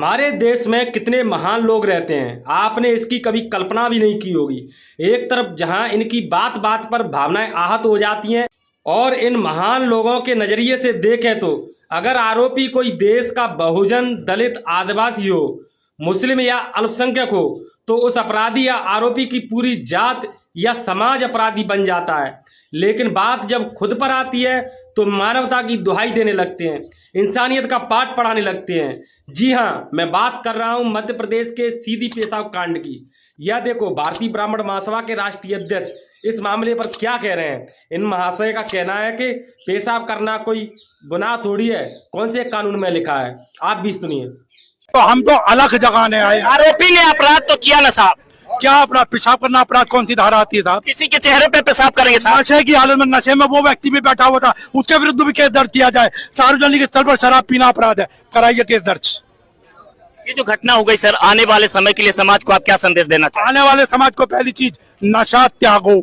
हमारे देश में कितने महान लोग रहते हैं, आपने इसकी कभी कल्पना भी नहीं की होगी। एक तरफ जहां इनकी बात बात पर भावनाएं आहत हो जाती हैं और इन महान लोगों के नज़रिए से देखें तो अगर आरोपी कोई देश का बहुजन, दलित, आदिवासी हो, मुस्लिम या अल्पसंख्यक हो तो उस अपराधी या आरोपी की पूरी जात या समाज अपराधी बन जाता है। लेकिन बात जब खुद पर आती है तो मानवता की दुहाई देने लगते हैं, इंसानियत का पाठ पढ़ाने लगते हैं। जी हाँ, मैं बात कर रहा हूँ मध्य प्रदेश के सीदी पेशाब कांड की। यह देखो, भारतीय ब्राह्मण महासभा के राष्ट्रीय अध्यक्ष इस मामले पर क्या कह रहे हैं। इन महाशय का कहना है कि पेशाब करना कोई गुनाह थोड़ी है, कौन से कानून में लिखा है, आप भी सुनिए। तो हम तो अलग जगाने आए। आरोपी ने अपराध तो किया ना साहब। क्या अपराध? पेशाब करना अपराध? कौन सी धारा आती है साहब? किसी के चेहरे पे पेशाब करेंगे साहब? नशे की हालत में, नशे में वो व्यक्ति भी बैठा हुआ था, उसके विरुद्ध भी केस दर्ज किया जाए। सार्वजनिक स्थल पर शराब पीना अपराध है, कराइए केस दर्ज। ये जो घटना हो गई सर, आने वाले समय के लिए समाज को आप क्या संदेश देना चाहते आने वाले समाज को पहली चीज, नशा त्यागो।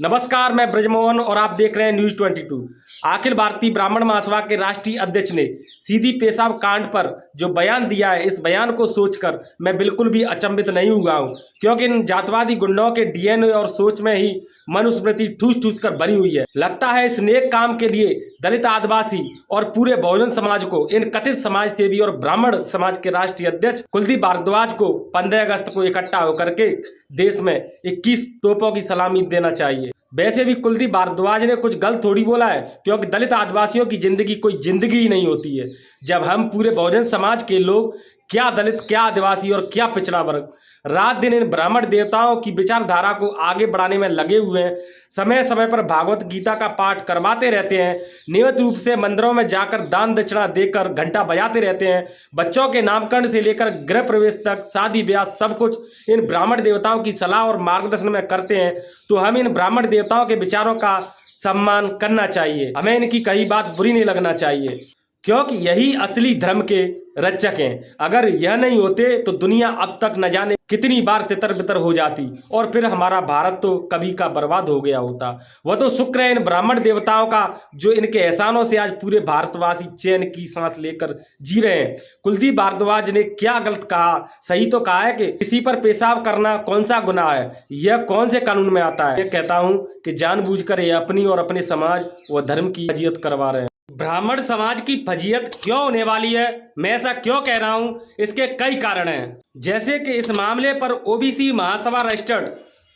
नमस्कार, मैं ब्रजमोहन और आप देख रहे हैं न्यूज 22। अखिल भारतीय ब्राह्मण महासभा के राष्ट्रीय अध्यक्ष ने सीधी पेशाब कांड पर जो बयान दिया है, इस बयान को सोचकर मैं बिल्कुल भी अचंभित नहीं हुआ हूं, क्योंकि इन जातवादी गुंडों के डीएनए और सोच में ही मनुस्मृति ठूस ठूस कर भरी हुई है। लगता है इस नेक काम के लिए दलित, आदिवासी और पूरे बहुजन समाज को इन कथित समाज सेवी और ब्राह्मण समाज के राष्ट्रीय अध्यक्ष कुलदीप भारद्वाज को 15 अगस्त को इकट्ठा होकर के देश में 21 तोपों की सलामी देना चाहिए। वैसे भी कुलदीप भारद्वाज ने कुछ गलत थोड़ी बोला है, क्योंकि दलित आदिवासियों की जिंदगी कोई जिंदगी ही नहीं होती है। जब हम पूरे बहुजन समाज के लोग, क्या दलित, क्या आदिवासी और क्या पिछड़ा वर्ग, रात दिन इन ब्राह्मण देवताओं की विचारधारा को आगे बढ़ाने में लगे हुए हैं, समय समय पर भागवत गीता का पाठ करवाते रहते हैं, नियमित रूप से मंदिरों में जाकर दान दक्षिणा देकर घंटा बजाते रहते हैं, बच्चों के नामकरण से लेकर गृह प्रवेश तक, शादी ब्याह सब कुछ इन ब्राह्मण देवताओं की सलाह और मार्गदर्शन में करते हैं, तो हम इन ब्राह्मण देवताओं के विचारों का सम्मान करना चाहिए। हमें इनकी कहीं बात बुरी नहीं लगना चाहिए, क्योंकि यही असली धर्म के रक्षक हैं। अगर यह नहीं होते तो दुनिया अब तक न जाने कितनी बार तितर बितर हो जाती और फिर हमारा भारत तो कभी का बर्बाद हो गया होता। वह तो शुक्र है इन ब्राह्मण देवताओं का, जो इनके एहसानों से आज पूरे भारतवासी चैन की सांस लेकर जी रहे हैं। कुलदीप भारद्वाज ने क्या गलत कहा? सही तो कहा है कि किसी पर पेशाब करना कौन सा गुनाह है, यह कौन से कानून में आता है। मैं कहता हूं कि जानबूझकर ये अपनी और अपने समाज व धर्म की फजीयत करवा रहे हैं। ब्राह्मण समाज की फजीयत क्यों होने वाली है, मैं ऐसा क्यों कह रहा हूं, इसके कई कारण हैं। जैसे कि इस मामले पर ओबीसी महासभा रजिस्टर्ड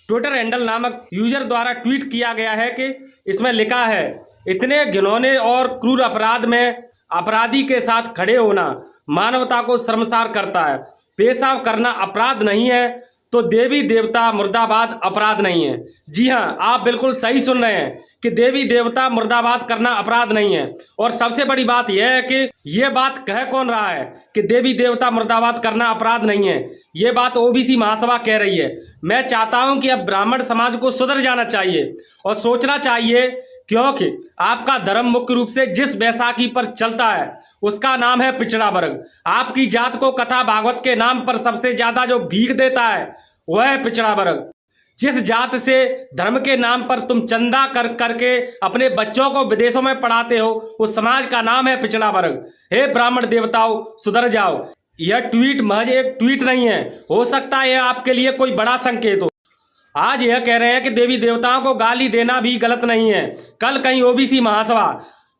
ट्विटर हैंडल नामक यूजर द्वारा ट्वीट किया गया है कि इसमें लिखा है, इतने घिनौने और क्रूर अपराध में अपराधी के साथ खड़े होना मानवता को शर्मसार करता है। पेशाब करना अपराध नहीं है तो देवी देवता मुर्दाबाद अपराध नहीं है। जी हाँ, आप बिल्कुल सही सुन रहे हैं कि देवी देवता मुर्दाबाद करना अपराध नहीं है। और सबसे बड़ी बात यह है कि यह बात कह कौन रहा है कि देवी देवता मुर्दाबाद करना अपराध नहीं है। यह बात ओबीसी महासभा कह रही है। मैं चाहता हूं कि अब ब्राह्मण समाज को सुधर जाना चाहिए और सोचना चाहिए, क्योंकि आपका धर्म मुख्य रूप से जिस बैसाखी पर चलता है उसका नाम है पिछड़ा वर्ग। आपकी जात को कथा भागवत के नाम पर सबसे ज्यादा जो भीख देता है वह है पिछड़ा वर्ग। जिस जात से धर्म के नाम पर तुम चंदा कर करके अपने बच्चों को विदेशों में पढ़ाते हो, उस समाज का नाम है पिछड़ा वर्ग। हे ब्राह्मण देवताओं, सुधर जाओ। यह ट्वीट महज एक ट्वीट नहीं है, हो सकता है यह आपके लिए कोई बड़ा संकेत हो। आज यह कह रहे हैं कि देवी देवताओं को गाली देना भी गलत नहीं है, कल कहीं ओबीसी महासभा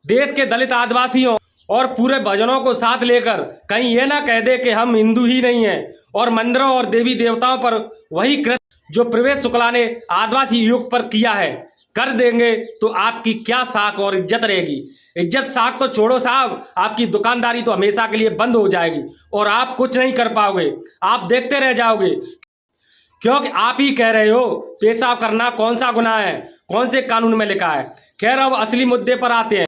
देश के दलित, आदिवासियों और पूरे भजनों को साथ लेकर कहीं यह ना कह दे कि हम हिंदू ही नहीं हैं और मंदिरों और देवी देवताओं पर वही कृष्ण जो प्रवेश शुक्ला ने आदिवासी युग पर किया है कर देंगे, तो आपकी क्या साख और इज्जत रहेगी। इज्जत साख तो छोड़ो साहब, आपकी दुकानदारी तो हमेशा के लिए बंद हो जाएगी और आप कुछ नहीं कर पाओगे, आप देखते रह जाओगे, क्योंकि आप ही कह रहे हो पेशाब करना कौन सा गुनाह है, कौन से कानून में लिखा है। खैर, अब असली मुद्दे पर आते हैं।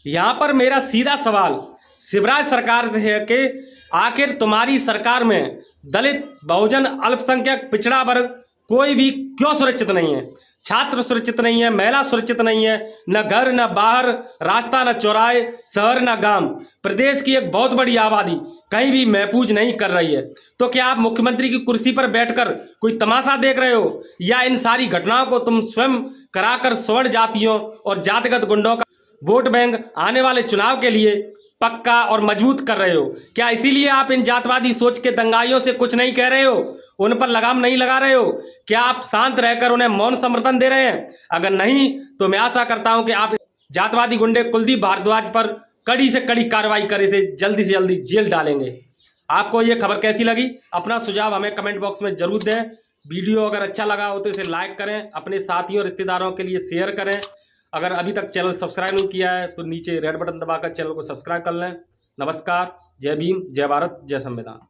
यहाँ पर मेरा सीधा सवाल शिवराज सरकार से है कि आखिर तुम्हारी सरकार में दलित, बहुजन, अल्पसंख्यक, पिछड़ा वर्ग कोई भी क्यों सुरक्षित नहीं है? छात्र सुरक्षित नहीं है, महिला सुरक्षित नहीं है, न घर न बाहर, रास्ता न चौराहे, शहर न गांव। प्रदेश की एक बहुत बड़ी आबादी कहीं भी महफूज नहीं कर रही है। तो क्या आप मुख्यमंत्री की कुर्सी पर बैठकर कोई तमाशा देख रहे हो, या इन सारी घटनाओं को तुम स्वयं कराकर स्वर्ण जातियों और जातिगत गुंडों का वोट बैंक आने वाले चुनाव के लिए पक्का और मजबूत कर रहे हो? क्या इसीलिए आप इन जातवादी सोच के दंगाइयों से कुछ नहीं कह रहे हो, उन पर लगाम नहीं लगा रहे हो? क्या आप शांत रहकर उन्हें मौन समर्थन दे रहे हैं? अगर नहीं तो मैं आशा करता हूं कि आप जातवादी गुंडे कुलदीप भारद्वाज पर कड़ी से कड़ी कार्रवाई कर इसे जल्दी से जल्दी जेल डालेंगे। आपको ये खबर कैसी लगी? अपना सुझाव हमें कमेंट बॉक्स में जरूर दें। वीडियो अगर अच्छा लगा हो तो इसे लाइक करें, अपने साथियों रिश्तेदारों के लिए शेयर करें। अगर अभी तक चैनल सब्सक्राइब नहीं किया है तो नीचे रेड बटन दबाकर चैनल को सब्सक्राइब कर लें। नमस्कार, जय भीम, जय भारत, जय संविधान।